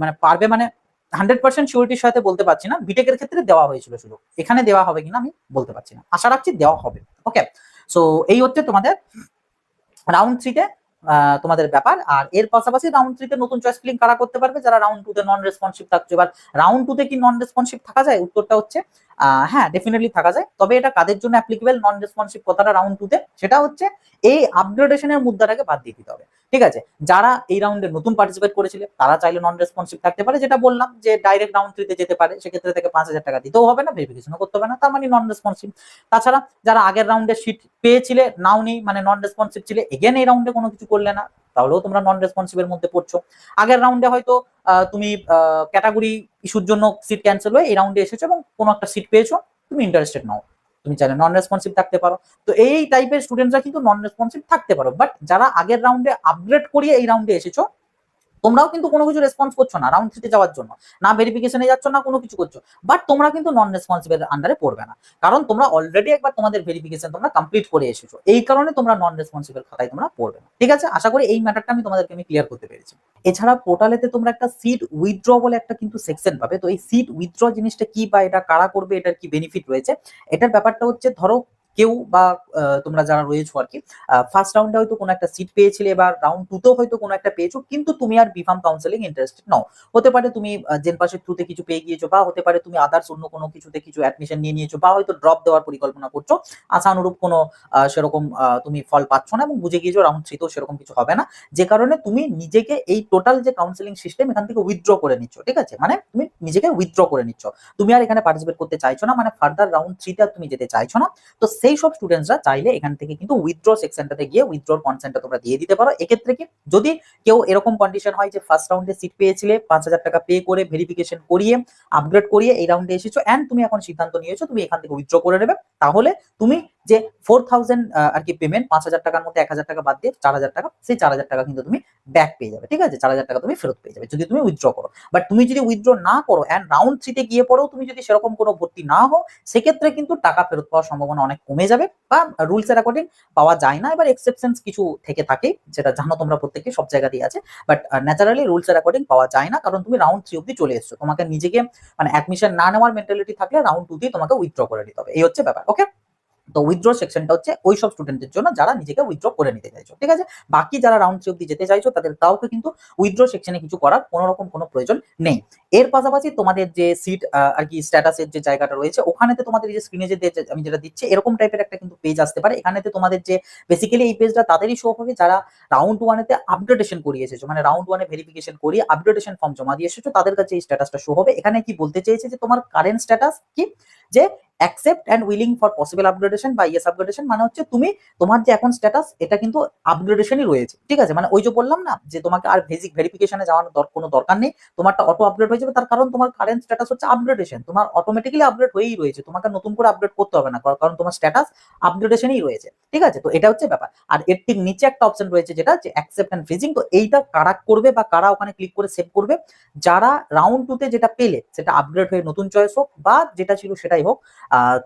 মানে পারবে মানে 100% সিউরিটির সাথে বলতে পারছি না। বিটেকের ক্ষেত্রে দেওয়া হয়েছিল সুযোগ, এখানে দেওয়া হবে কিনা আমি বলতে পারছি না, আশা রাখছি দেওয়া হবে। ওকে, সো এই হচ্ছে তোমাদের রাউন্ড 3 তে তোমাদের ব্যাপার। আর এর পাশাপাশি রাউন্ড 3 তে নতুন চয়েস ফিলিং কারা করতে পারবে? যারা রাউন্ড 2 তে নন রেসপন্সিভ থাকছে। এবার রাউন্ড 2 তে কি নন রেসপন্সিভ থাকা যায়? উত্তরটা হচ্ছে হ্যাঁ ডেফিনেটলি থাকা যায়, তবে এটা কাদের জন্য অ্যাপ্লিকেবল নন রেসপন্সিভ কথাটা রাউন্ড 2 তে? সেটা হচ্ছে এই আপগ্রেডেশনের মুদ্রাটাকে বাদ দিয়ে দিতে হবে। ঠিক আছে, যারা এই রাউন্ডে নতুন পার্টিসিপেট করেছিল তারা চাইলে নন রেসপন্সিভ থাকতে পারে, যেটা বললাম যে ডাইরেক্ট রাউন্ড 3 তে যেতে পারে, সেক্ষেত্রে থেকে 5,000 টাকা দিতেও হবে না, ভেরিফিকেশনও করতে হবে না, তার মানে নন রেসপন্সিভ। তাছাড়া যারা আগের রাউন্ডে সিট পেয়েছিলে নাও নেই, মানে নন রেসপন্সিভ ছিলে, এগেন এই রাউন্ডে কোনো কিছু করলে না, তাহলেও তোমরা নন রেসপন্সিভের মধ্যে পড়ছো। আগের রাউন্ডে হয়তো তুমি ক্যাটাগরি ইস্যুর জন্য সিট ক্যান্সেল হয়ে এই রাউন্ডে এসেছো এবং কোনো একটা সিট পেয়েছো, তুমি ইন্টারেস্টেড নাও, তুমি চাইলে নন রেসপন্সিভ থাকতে পারো। তো এই টাইপের স্টুডেন্টরা কিন্তু নন রেসপন্সিভ থাকতে পারো, বাট যারা আগের রাউন্ডে আপগ্রেড করিয়ে এই রাউন্ডে এসেছো, তোমরাও কিন্তু কোনো কিছু রেসপন্স করছো না রাউন্ড 3 তে যাওয়ার জন্য, না ভেরিফিকেশনে যাচ্ছ না কোনো কিছু করছো, বাট তোমরা কিন্তু নন রেসপন্সিবল আন্ডারে পড়বে না, কারণ তোমরা অলরেডি একবার তোমাদের ভেরিফিকেশন তোমরা কমপ্লিট করে এসেছো, এই কারণে তোমরা নন রেসপন্সিবল খাতায় তোমরা পড়বে না। ঠিক আছে, আশা করি এই ম্যাটারটা আমি তোমাদেরকে ক্লিয়ার করতে পেরেছি। এছাড়া পোর্টালেতে তোমরা একটা সিট উইথড্র বলে একটা কিন্তু সেকশন পাবে। তো এই সিট উইথড্র জিনিসটা কি, বা এটা কারা করবে, এটার কি বেনিফিট রয়েছে? এটার ব্যাপারটা হচ্ছে, ধরো কেউ বা তোমরা যারা রয়েছো আর কি, ফার্স্ট রাউন্ডে হয়তো কোনো একটা সিট পেয়েছিলে, বা রাউন্ড 2 তেও হয়তো কোনো একটা পেয়েছো, কিন্তু তুমি আর বিফার্ম কাউন্সিলিং ইন্টারেস্টেড নও। হতে পারে তুমি জেন পাসের থ্রুতে কিছু পেয়ে গিয়েছো, বা হতে পারে তুমি আদার্স অন্য কোনো কিছুতে কিছু অ্যাডমিশন নিয়ে নিয়েছো, বা হয়তো ড্রপ দেওয়ার পরিকল্পনা করছো, আশানুরূপ কোনো সেরকম তুমি ফল পাচ্ছ না, এবং বুঝে গিয়েছো রাউন্ড 3 তেও সেরকম কিছু হবে না, যে কারণে তুমি নিজেকে এই টোটাল যে কাউন্সিলিং সিস্টেম এখান থেকে উইথড্র করে নিচ্ছ। ঠিক আছে, মানে তুমি নিজেকে উইথড্র করে নিচ্ছ, তুমি আর এখানে পার্টিসিপেট করতে চাইছো না, মানে ফার্দার রাউন্ড 3 তে আর তুমি যেতে চাইছো না। তো সেই সব স্টুডেন্টসরা চাইলে এখান থেকে কিন্তু উইথড্র সেকশনটাতে গিয়ে উইথড্রর কনসেন্টটা তোমরা দিয়ে দিতে পারো। এক্ষেত্রে কি, যদি কেউ এরকম কন্ডিশন হয় যে ফার্স্ট রাউন্ডে সিট পেয়েছিলে, 5,000 টাকা পে করে ভেরিফিকেশন করিয়ে আপগ্রেড করিয়ে এই রাউন্ডে এসেছো, এন্ড তুমি এখন সিদ্ধান্ত নিয়েছো তুমি এখান থেকে উইথড্র করে নেবে, তাহলে তুমি যে 4,000 আর কি পেমেন্ট, 5,000 টাকার মধ্যে 1,000 টাকা বাদ দিয়ে 4,000 টাকা, সেই 4,000 টাকা কিন্তু তুমি ব্যাক পেয়ে যাবে। ঠিক আছে, 4,000 টাকা তুমি ফেরত পেয়ে যাবে যদি তুমি উইথড্র করো। বাট তুমি যদি উইথড্র না করো এন্ড রাউন্ড 3 তে গিয়ে পরেও তুমি যদি সেরকম কোনো ভর্তি না হও, সেক্ষেত্রে কিন্তু টাকা ফেরত পাওয়ার সম্ভাবনা অনেক কমে যাবে, বা রুলস এর অ্যাকর্ডিং পাওয়া যায় না। এবার এক্সেপশনস কিছু থেকে থাকে, যেটা জানো তোমরা প্রত্যেকে, সব জায়গাতেই আছে, বাট ন্যাচারালি রুলস এর অ্যাকর্ডিং পাওয়া যায় না, কারণ তুমি রাউন্ড 3 অব্দি চলে এসেছো, তোমাকে নিজেকে মানে অ্যাডমিশন না নেওয়ার মেন্টালিটি থাকলে রাউন্ড 2 তেই তোমাকে উইথড্র করে নিতে হবে, এই হচ্ছে ব্যাপার। ওকে, তো উইথড্র সেকশনটা হচ্ছে ওই সব স্টুডেন্টদের জন্য যারা নিজেকে উইথড্র করে নিতে চাইছো। ঠিক আছে, বাকি যারা রাউন্ড 3 অব্দি যেতে চাইছো তাদের কাউকে কিন্তু উইথড্র সেকশনে কিছু করার কোনো রকম কোনো প্রয়োজন নেই। এর পাশাপাশি তোমাদের যে সিট আর কি স্ট্যাটাসের যে জায়গাটা রয়েছে, ওখানেতে তোমাদের এই যে স্ক্রিনে যে আমি যেটা দিচ্ছি এরকম টাইপের একটা কিন্তু পেজ আসতে পারে। এখানেতে তোমাদের যে বেসিক্যালি এই পেজটা তাদেরই শো হবে যারা রাউন্ড 1 এতে আপডেটেশন করিয়ে এসেছো, মানে রাউন্ড 1 এ ভেরিফিকেশন করিয়ে আপডেটেশন ফর্ম জমা দিয়ে এসেছো, তাদের কাছে এই স্ট্যাটাসটা শো হবে। এখানে কি বলতে চেয়েছে যে তোমার কারেন্ট স্ট্যাটাস কি, যে accept and willing for possible upgradation বা ইয়েস আপগ্রেডেশন মানে হচ্ছে তুমি তোমার যে এখন স্ট্যাটাস এটা কিন্তু আপগ্রেডেশনই রয়েছে, ঠিক আছে? মানে ওই যে বললাম না যে তোমাকে আর বেসিক ভেরিফিকেশনে যাওয়ার কোনো দরকার নেই, তোমারটা অটো আপগ্রেড হয়ে যাবে, তার কারণ তোমার কারেন্ট স্ট্যাটাস হচ্ছে আপগ্রেডেশন, তোমার অটোমেটিক্যালি আপগ্রেড হয়েই রয়েছে, তোমাকে নতুন করে আপগ্রেড করতে হবে না, কারণ তোমার স্ট্যাটাস আপগ্রেডেশনই রয়েছে, ঠিক আছে? তো এটা হচ্ছে ব্যাপার। আর এর ঠিক নিচে একটা অপশন রয়েছে যেটা যে অ্যাকসেপ্ট অ্যান্ড ফ্রিজিং, তো এইটা কারা করবে বা কারা ওখানে ক্লিক করে সেভ করবে? যারা রাউন্ড টুতে যেটা পেলে সেটা আপগ্রেড হয়ে নতুন চয়েস হোক বা যেটা ছিল সেটাই হোক,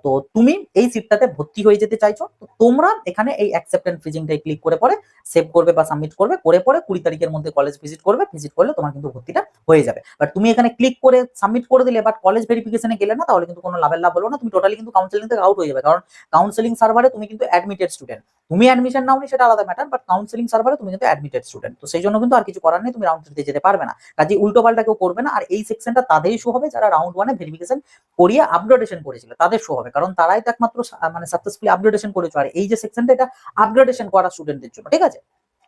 তো তুমি এই সিটটাতে ভর্তি হয়ে যেতে চাইছো, তো তোমরা এখানে এই অ্যাকসেপ্ট অ্যান্ড ফ্রিজিংটাই ক্লিক করে পরে সেভ করবে বা সাবমিট করবে, করে পরে 20 তারিখের মধ্যে কলেজ ভিজিট করবে, ভিজিট করলে তোমার কিন্তু ভর্তিটা হয়ে যাবে। বাট তুমি এখানে ক্লিক করে সাবমিট করে দিলে বাট কলেজ ভেরিফিকেশনে গেলে না, তাহলে কিন্তু কোনো লাভের লাভ হলো না, তুমি টোটালি কিন্তু কাউন্সেলিং থেকে আউট হয়ে যাবে, কারণ কাউন্সেলিং সার্ভারে তুমি কিন্তু অ্যাডমিটেড স্টুডেন্ট, তুমি অ্যাডমিশন নাওনি সেটা আলাদা ম্যাটার, বাট কাউন্সেলিং সার্ভারে তুমি কিন্তু অ্যাডমিটেড স্টুডেন্ট, তো সেই জন্য কিন্তু আর কিছু করার নেই, তুমি রাউন্ড 3 তে যেতে পারবে না, কাজে উল্টো পাল্টা কেউ করবে না। আর এই সেকশনটা তাদেরই শো হবে যারা রাউন্ড 1 এ ভেরিফিকেশন করিয়ে আপগ্রেডেশন করেছিল, তাদের শো হবে, কারণ তারাই তো একমাত্র মানে সাকসেসফুলি আপগ্রেডেশন করেছে, আর এই যে সেকশনটা এটা আপগ্রেডেশন করা স্টুডেন্টদের জন্য, ঠিক আছে?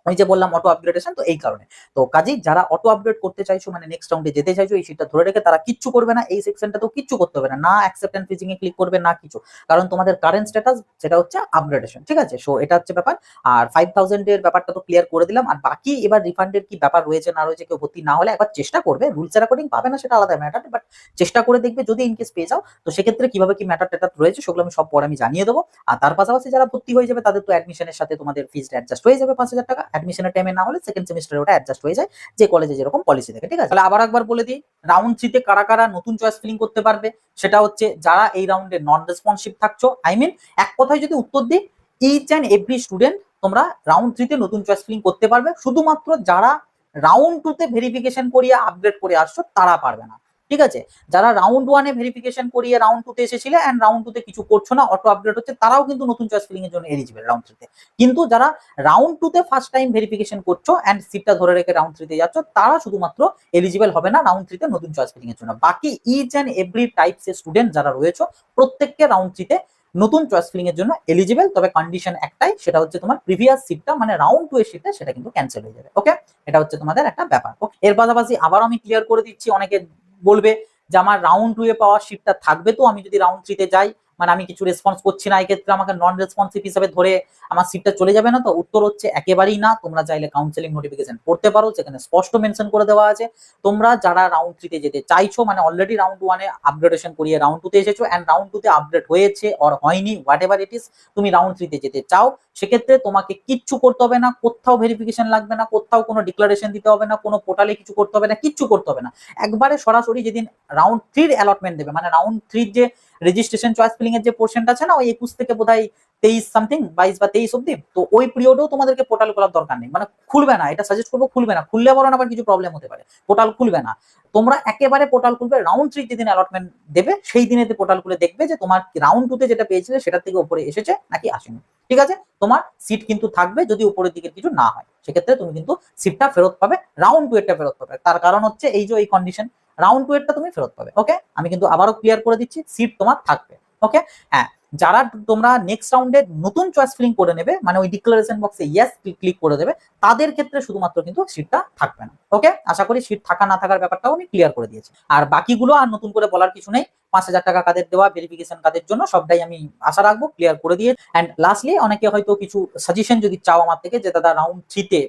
ওই যে বললাম অটো আপগ্রেডেশন, তো এই কারণে। তো কাজেই যারা অটো আপগ্রেড করতে চাইছো মানে নেক্সট রাউন্ডে যেতে চাইছো, এই সিটটা ধরে রেখে তারা কিচ্ছু করবে না, এই সেকশনটা তো কিচ্ছু করতে হবে না, না অ্যাকসেপ্ট এন্ড ফ্রিজিং এ ক্লিক করবে না কিছু, কারণ তোমাদের কারেন্ট স্ট্যাটাস যেটা হচ্ছে আপগ্রেডেশন, ঠিক আছে? সো এটা হচ্ছে ব্যাপার। আর 5000 এর ব্যাপারটা তো ক্লিয়ার করে দিলাম, আর বাকি এবার রিফান্ডের কি ব্যাপার রয়েছে না রয়েছে, কেউ ভর্তি না হলে একবার চেষ্টা করবে, রুলস এর অ্যাকর্ডিং পাবে না সেটা আলাদা ম্যাটার, বাট চেষ্টা করে দেখবে, যদি ইনকেস পেয়ে যাও তো সেক্ষেত্রে কিভাবে কি ম্যাটার ট্যাটার রয়েছে সেগুলো আমি সব পরে আমি জানিয়ে দেবো। আর তার পাশাপাশি যারা ভর্তি হয়ে যাবে তাদের তো অ্যাডমিশনের সাথে তোমাদের ফিজটা অ্যাডজাস্ট হয়ে যাবে 5000 টাকা, অ্যাডমিশনের টাইমে না হলে সেকেন্ড সেমিস্টারে ওটা অ্যাডজাস্ট হয়ে যায়, যে কলেজে যেরকম পলিসি থাকে, ঠিক আছে? তাহলে আবার একবার বলে দিই, রাউন্ড 3 তে কারা কারা নতুন চয়েস ফিলিং করতে পারবে, সেটা হচ্ছে যারা এই রাউন্ডে নন রেসপন্সিভ থাকছো, আই মিন এক কথায় যদি উত্তর দিই, ইচ অ্যান্ড এভরি স্টুডেন্ট তোমরা রাউন্ড 3 তে নতুন চয়েস ফিলিং করতে পারবে, শুধুমাত্র যারা রাউন্ড 2 তে ভেরিফিকেশন করিয়ে আপগ্রেড করে আসছো তারা পারবে না, ঠিক আছে? যারা রাউন্ড 1 এ ভেরিফিকেশন করিয়ে রাউন্ড 2 তে এসেছিলে এন্ড রাউন্ড 2 তে কিছু করছো না, অটো আপগ্রেড হচ্ছে, তারাও কিন্তু নতুন চয়েস ফিলিং এর জন্য এলিজিবল রাউন্ড 3 তে। কিন্তু যারা রাউন্ড 2 তে ফার্স্ট টাইম ভেরিফিকেশন করছো এন্ড সিটটা ধরে রেখে রাউন্ড 3 তে যাচ্ছ, তারা শুধুমাত্র এলিজিবল হবে না রাউন্ড 3 তে নতুন চয়েস ফিলিং এর জন্য। বাকি ইচ এন্ড এভরি টাইপস এর স্টুডেন্ট যারা রয়েছে প্রত্যেককে রাউন্ড 3 তে নতুন চয়েস ফিলিং এর জন্য এলিজিবল, তবে কন্ডিশন একটাই, সেটা হচ্ছে তোমার প্রিভিয়াস সিটটা মানে রাউন্ড 2 এর সিটটা সেটা কিন্তু ক্যান্সেল হয়ে যাবে, ওকে? এটা হচ্ছে তোমাদের একটা ব্যাপার। এর পাশাপাশি আবার আমি ক্লিয়ার করে দিচ্ছি, অনেকে বলবে যে আমার রাউন্ড 2 এ পাওয়া সিটটা থাকবে, তো আমি যদি রাউন্ড 3 তে যাই মানে আমি কিছু রেসপন্স করছি না, এই ক্ষেত্রে আমাকে নন রেসপন্সিভ হিসেবে ধরে আমার সিটটা চলে যাবে না? তো উত্তর হচ্ছে একেবারেই না। তোমরা চাইলে কাউন্সেলিং নোটিফিকেশন পড়তে পারো, যেখানে স্পষ্ট মেনশন করে দেওয়া আছে তোমরা যারা রাউন্ড 3 তে যেতে চাইছো মানে অলরেডি রাউন্ড 1 এ আপগ্রেডেশন করিয়ে রাউন্ড 2 তে এসেছো এন্ড রাউন্ড 2 তে আপডেট হয়েছে অর হয়নি, হোয়াট এভার ইট ইজ, তুমি রাউন্ড 3 তে যেতে চাও, সেক্ষেত্রে তোমাকে কিচ্ছু করতে হবে না, কোথাও ভেরিফিকেশন লাগবে না, কোথাও কোনো ডিক্লারেশন দিতে হবে না, কোনো পোর্টালে কিছু করতে হবে না, কিচ্ছু করতে হবে না। একবারে সরাসরি যেদিন রাউন্ড 3 এর অ্যালটমেন্ট দেবে মানে রাউন্ড 3 যে রেজিস্ট্রেশন চয়েস ফিলিং এর যে পোর্শনটা আছে না, ওই 21 থেকে বোধহয় 23 সামথিং 22 বা 23 অব্দি, তো ওই পিরিয়ডেও তোমাদেরকে পোর্টাল খোলার দরকার নেই, মানে খুলবে না, এটা সাজেস্ট করবো খুলবে না, খুললে বরং আবার কিছু প্রবলেম হতে পারে, পোর্টাল খুলবে না। তোমরা একেবারে পোর্টাল খুলবে রাউন্ড 3 যেদিন অ্যালটমেন্ট দেবে সেই দিনেতে পোর্টাল খুলে দেখবে যে তোমার রাউন্ড 2 তে যেটা পেয়েছিলে সেটার থেকে উপরে এসেছে নাকি আসেনি, ঠিক আছে? তোমার সিট কিন্তু থাকবে যদি উপরের দিকে কিছু না হয়, সেক্ষেত্রে তুমি কিন্তু সিটটা ফেরত পাবে, রাউন্ড 2 এরটা ফেরত পাবে, তার কারণ হচ্ছে এই যে এই কন্ডিশন, রাউন্ড 2 এরটা তুমি ফেরত পাবে, ওকে? আমি কিন্তু আবারও ক্লিয়ার করে দিচ্ছি, সিট তোমার থাকবে, ওকে? হ্যাঁ, যারা তোমরা নেক্সট রাউন্ডে নতুন চয়েস ফিলিং করে নেবে মানে ওই ডিক্লারেশন বক্সে ইয়েস ক্লিক করে দেবে, তাদের ক্ষেত্রে শুধুমাত্র কিন্তু সিটটা থাকবে না, ওকে? আশা করি সিট থাকা না থাকার ব্যাপারটাও আমি ক্লিয়ার করে দিয়েছি। আর বাকিগুলো আর নতুন করে বলার কিছু নেই, 5000 টাকা কাদের দেওয়া, ভেরিফিকেশন কাদের জন্য, সবটাই আমি আশা রাখবো ক্লিয়ার করে দিয়ে। এন্ড লাস্টলি অনেকে হয়তো কিছু সাজেশন যদি চাও আমার থেকে যে দাদা রাউন্ড 3 তে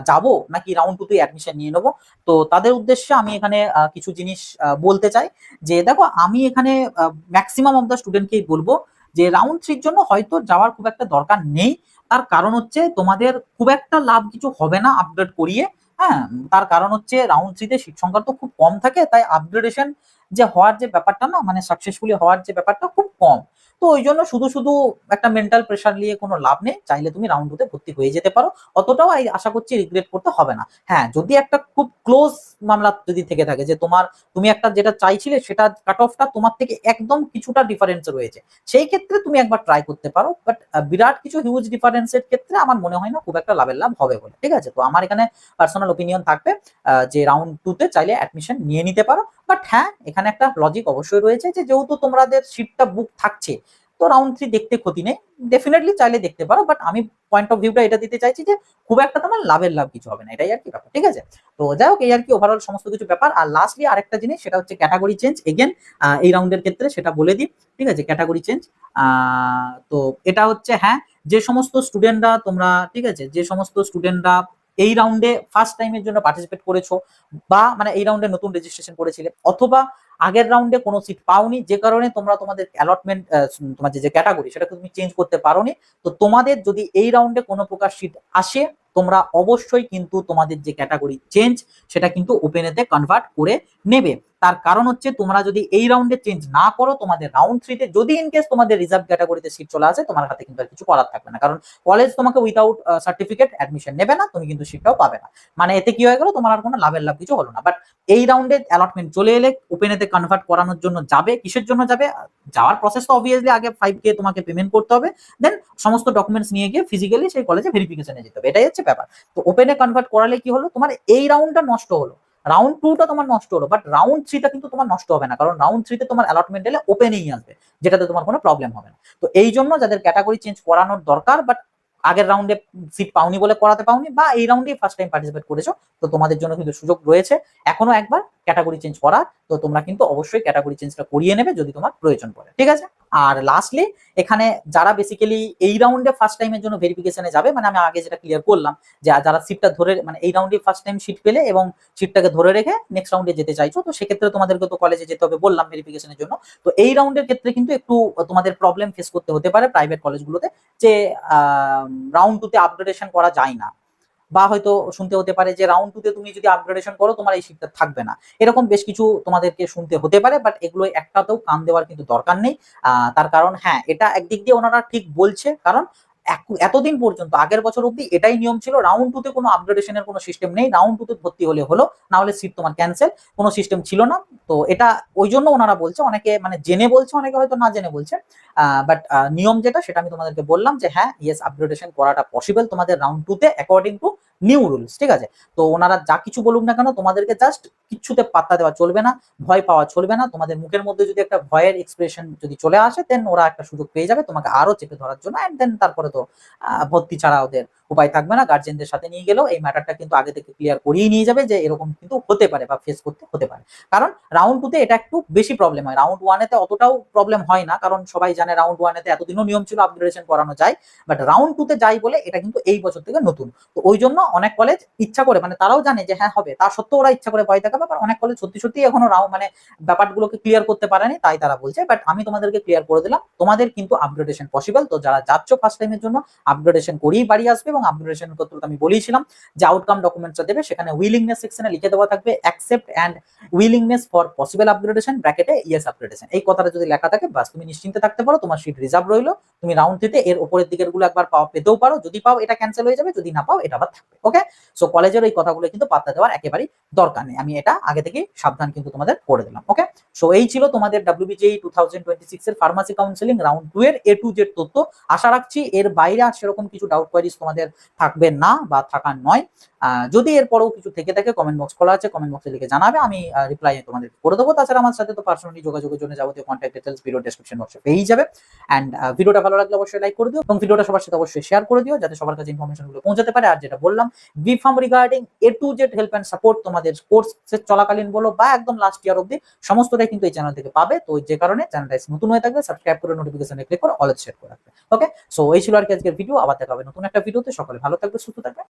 যাবো নাকি রাউন্ড 2 তে অ্যাডমিশন নিয়ে নেবো, তো তাদের উদ্দেশ্যে আমি এখানে কিছু জিনিস বলতে চাই। যে দেখো, আমি এখানে ম্যাক্সিমাম অফ দ্য স্টুডেন্টকেই বলবো যে রাউন্ড 3 জন্য হয়তো যাওয়ার খুব একটা দরকার নেই, তার কারণ হচ্ছে তোমাদের খুব একটা লাভ কিছু হবে না আপগ্রেড করিয়ে। হ্যাঁ, তার কারণ হচ্ছে রাউন্ড 3 তে সিট সংখ্যা তো খুব কম থাকে, তাই আপগ্রেডেশন যে হওয়ার যে ব্যাপারটা না মানে সাকসেসফুলি হওয়ার যে ব্যাপারটা খুব কম, তো ওই জন্য শুধু শুধু একটা মেন্টাল প্রেশার নিয়ে কোনো লাভ নেই, চাইলে তুমি রাউন্ড 2 তে ভর্তি হয়ে যেতে পারো, অতটাও আশা করছি রিগ্রেট করতে হবে না। হ্যাঁ, যদি একটা খুব ক্লোজ মামলা যদি থেকে থাকে যে তুমি একটা যেটা চাইছিলে সেটা কাট অফটা তোমার থেকে একদম কিছুটা ডিফারেন্স রয়েছে, সেই ক্ষেত্রে তুমি একবার ট্রাই করতে পারো, বাট বিরাট কিছু হিউজ ডিফারেন্সের ক্ষেত্রে আমার মনে হয় না খুব একটা লাভের লাভ হবে বলে, ঠিক আছে? তো আমার এখানে পার্সোনাল ওপিনিয়ন থাকবে যে রাউন্ড 2 তে চাইলে অ্যাডমিশন নিয়ে নিতে পারো, বাট হ্যাঁ এখানে একটা লজিক অবশ্যই রয়েছে যে যেহেতু তোমাদের সিটটা বুক থাকছে, তো তো রাউন্ড 3 দেখতে ক্ষতি নেই, ডেফিনেটলি চাইলে দেখতে পারো, বাট আমি পয়েন্ট অফ ভিউটা এটা দিতে চাইছি যে খুব একটা তোমার লাভের লাভ কিছু হবে না, এটাই আর কি ব্যাপার, ঠিক আছে। তো যাই হোক, এই আর কি ওভারঅল সমস্ত কিছু ব্যাপার। আর লাস্টলি আরেকটা জিনিস, সেটা হচ্ছে ক্যাটাগরি চেঞ্জ। এগেন এই রাউন্ডের ক্ষেত্রে সেটা বলে দিই, ঠিক আছে, ক্যাটাগরি চেঞ্জ। তো এটা হচ্ছে, হ্যাঁ, যে সমস্ত স্টুডেন্টরা তোমরা, ঠিক আছে, যে সমস্ত স্টুডেন্টরা এই রাউন্ডে ফার্স্ট টাইমের জন্য পার্টিসিপেট করেছো, বা মানে এই রাউন্ডে নতুন রেজিস্ট্রেশন করেছিলে, অথবা আগের রাউন্ডে কোনো সিট পাওনি, যে কারণে তোমরা তোমাদের অ্যালটমেন্ট, তোমার যে ক্যাটাগরি সেটাকে তুমি চেঞ্জ করতে পারোনি, তো তোমাদের যদি এই রাউন্ডে কোনো প্রকার সিট আসে, তোমরা অবশ্যই কিন্তু তোমাদের যে ক্যাটাগরি চেঞ্জ সেটা কিন্তু ওপেনেতে কনভার্ট করে নেবে। তার কারণ হচ্ছে, তোমরা যদি এই রাউন্ডে চেঞ্জ না করো, তোমাদের রাউন্ড 3-তে যদি ইনকেস তোমাদের রিজার্ভ ক্যাটাগরিতে সিট চলে আসে, তোমার হাতে কিন্তু আর কিছু করার থাকবে না, কারণ কলেজ তোমাকে উইথাউট সার্টিফিকেট অ্যাডমিশন নেবে না, তুমি কিন্তু সিটটাও পাবে না। মানে এতে কি হয়ে গেল, তোমার আর কোনো লাভের লাভ কিছু হলো না। বাট এই রাউন্ডে অ্যালটমেন্ট চলে এলে ওপেনেতে কনভার্ট করানোর জন্য যাবে, কিসের জন্য যাবে, যাওয়ার প্রসেস তো অবভিয়াসলি আগে 5K তোমাকে পেমেন্ট করতে হবে, দেন সমস্ত ডকুমেন্টস নিয়ে গিয়ে ফিজিক্যালি সেই কলেজে ভেরিফিকেশনে যেতে হবে, এটাই হচ্ছে ব্যাপার। তো ওপেনে কনভার্ট করালে কি হলো, তোমার এই রাউন্ডটা নষ্ট হলো, রাউন্ড 2টা তোমার নষ্ট হলো, বাট রাউন্ড 3টা কিন্তু তোমার নষ্ট হবে না, কারণ রাউন্ড 3তে তোমার অ্যালটমেন্ট এলে ওপেনেই আসবে, যেটাতে তোমার কোনো প্রবলেম হবে না। তো এই জন্য যাদের ক্যাটাগরি চেঞ্জ করানোর দরকার, বাট আগের রাউন্ডে সিট পাওনি বলে করাতে পাওনি, বা এই রাউন্ডে ফার্স্ট টাইম পার্টিসিপেট করেছো, তো তোমাদের জন্য কিন্তু সুযোগ রয়েছে এখনো একবার ক্যাটাগরি চেঞ্জ করা। তো তোমরা কিন্তু অবশ্যই ক্যাটাগরি চেঞ্জটা করিয়ে নেবে যদি তোমার প্রয়োজন পড়ে, ঠিক আছে। আর লাস্টলি এখানে যারা বেসিক্যালি এই রাউন্ডে ফার্স্ট টাইমের জন্য ভেরিফিকেশনে যাবে, মানে আমি আগে যেটা ক্লিয়ার করলাম, যে যারা সিটটা ধরে, মানে এই রাউন্ডে ফার্স্ট টাইম সিট পেলে এবং সিটটাকে ধরে রেখে নেক্সট রাউন্ডে যেতে চাইছো, তো সেক্ষেত্রে তোমাদেরকে তো কলেজে যেতে হবে বললাম ভেরিফিকেশনের জন্য। তো এই রাউন্ডের ক্ষেত্রে কিন্তু একটু তোমাদের প্রবলেম ফেস করতে হতে পারে প্রাইভেট কলেজগুলোতে, যে রাউন্ড 2-তে আপগ্রেডেশন করা যায় না, বা হয়তো শুনতে হতে পারে যে রাউন্ড 2-তে তুমি যদি আপগ্রেডেশন করো তোমার এই সিটটা থাকবে না, এরকম বেশ কিছু তোমাদেরকে শুনতে হতে পারে। বাট এগুলো একটাতেও কান দেওয়ার কিন্তু দরকার নেই। তার কারণ, হ্যাঁ, এটা একদিক দিয়ে ওনারা ঠিক বলছে, কারণ এতদিন পর্যন্ত আগের বছর অব্দি এটাই নিয়ম ছিল, রাউন্ড 2-তে কোনো আপগ্রেডেশনের কোনো সিস্টেম নেই, রাউন্ড 2-তে ভর্তি হলে হলো, না হলে সিট তোমার ক্যান্সেল, কোনো সিস্টেম ছিল না। তো এটা ওই জন্য ওনারা বলছে, অনেকে মানে জেনে বলছে, অনেকে হয়তো না জেনে বলছে, বাট নিয়ম যেটা সেটা আমি তোমাদেরকে বললাম, যে হ্যাঁ, ইয়েস, আপগ্রেডেশন করাটা পসিবল তোমাদের রাউন্ড 2-তে অ্যাকর্ডিং টু নিউ রুলস, ঠিক আছে। তো ওনারা যা কিছু বলুক না কেন, তোমাদেরকে জাস্ট কিচ্ছুতে পাত্তা দেওয়া চলবে না, ভয় পাওয়া চলবে না। তোমাদের মুখের মধ্যে যদি একটা ভয়ের এক্সপ্রেশন যদি চলে আসে, দেন ওরা একটা সুযোগ পেয়ে যাবে তোমাকে আরো চেপে ধরার জন্য, এন্ড দেন তারপরে তো ভর্তি ছাড়া ওদের উপায় থাকবে না। গার্জেনদের সাথে নিয়ে গেলেও এই ম্যাটারটা কিন্তু আগে থেকে ক্লিয়ার করিয়ে নিয়ে যাবে, যে এরকম কিন্তু হতে পারে বা ফেস করতে হতে পারে। কারণ রাউন্ড 2-তে এটা একটু বেশি প্রবলেম হয়, রাউন্ড 1-এতে অতটাও প্রবলেম হয় না, কারণ সবাই জানে রাউন্ড 1-এতে এতদিনও নিয়ম ছিল আপগ্রেডেশন করানো যায়, বাট রাউন্ড 2-তে যাই বলে এটা কিন্তু এই বছর থেকে নতুন। তো ওই জন্য অনেক কলেজ ইচ্ছা করে, মানে তারাও জানে যে হ্যাঁ হবে, তার সত্ত্বেও ওরা ইচ্ছা করে ভয় দেখাবে, বা অনেক কলেজ সত্যি সত্যি এখনো মানে ব্যাপারগুলোকে ক্লিয়ার করতে পারেনি, তাই তারা বলছে। বাট আমি তোমাদেরকে ক্লিয়ার করে দিলাম, তোমাদের কিন্তু আপগ্রেডেশন পসিবল। তো যারা যাচ্ছ ফার্স্ট টাইমের জন্য, আপগ্রেডেশন করেই বাড়ি আসবে, এবং আপগ্রেডেশনের ক্ষেত্রে আমি বলেছিলাম যে আউটকাম ডকুমেন্টসটা দেবে, সেখানে উইলিংনেস সেকশনে লিখে দেওয়া থাকবে accept and willingness for possible upgradation, ব্র্যাকেটে ইয়েস আপগ্রেডেশন, এই কথাটা যদি লেখা থাকে, বাস তুমি নিশ্চিন্তে থাকতে পারো, তোমার সিট রিজার্ভ রইলো। তুমি রাউন্ড 3-তে এর উপরের দিকের গুলো একবার পেতেও পারো, যদি পাও এটা ক্যান্সেল হয়ে যাবে, যদি না পাও এটা আবার থাকবে, ওকে। সো কলেজের এই কথাগুলো কিন্তু পাত্তা দেওয়ার একেবারেই দরকার নেই, আমি এটা আগে থেকেই সাবধান কিন্তু তোমাদের করে দিলাম, ওকে। সো এই ছিল তোমাদের WBJEE 2026 এর ফার্মাসি কাউন্সিলিং রাউন্ড 2 এর A to Z তথ্য। আশা রাখছি এর বাইরে আর সেরকম কিছু ডাউট কোয়ারিজ তোমাদের থাকবে না বা থাকার নয়। যদি এরপরেও কিছু থেকে থাকে, কমেন্ট বক্স খোলা আছে, কমেন্ট বক্সে লিখে জানাবে, আমি রিপ্লাই তোমাদের করে দেবো। তাছাড়া আমার সাথে তো পার্সোনালি যোগাযোগের জন্য যাবতীয় কন্ট্যাক্ট ডিটেলস ভিডিও ডেসক্রিপশন বক্সে পেয়েই যাবে। অ্যান্ড ভিডিওটা ভালো লাগলে অবশ্যই লাইক করে দিও, এবং ভিডিওটা সবার সাথে অবশ্যই শেয়ার করে দিও, যাতে সবার কাছে ইনফরমেশন গুলো পৌঁছাতে পারে। আর যেটা বললাম, BPharm regarding A to Z help and support তোমাদের কোর্স চলাকালীন বলো বা একদম লাস্ট ইয়ার অব্দি, সমস্তটাই কিন্তু এই চ্যানেল থেকে পাবে। তো যে কারণে চ্যানেলটা নতুন হয়ে থাকবে, সাবস্ক্রাইব করে নোটিফিকেশনে ক্লিক করে অল সেট করে রাখবে, ওকে। সো এই ছিল আর কি আজকের ভিডিও, আবার দেখা হবে নতুন একটা ভিডিওতে। সকলে ভালো থাকবে, সুস্থ থাকবে।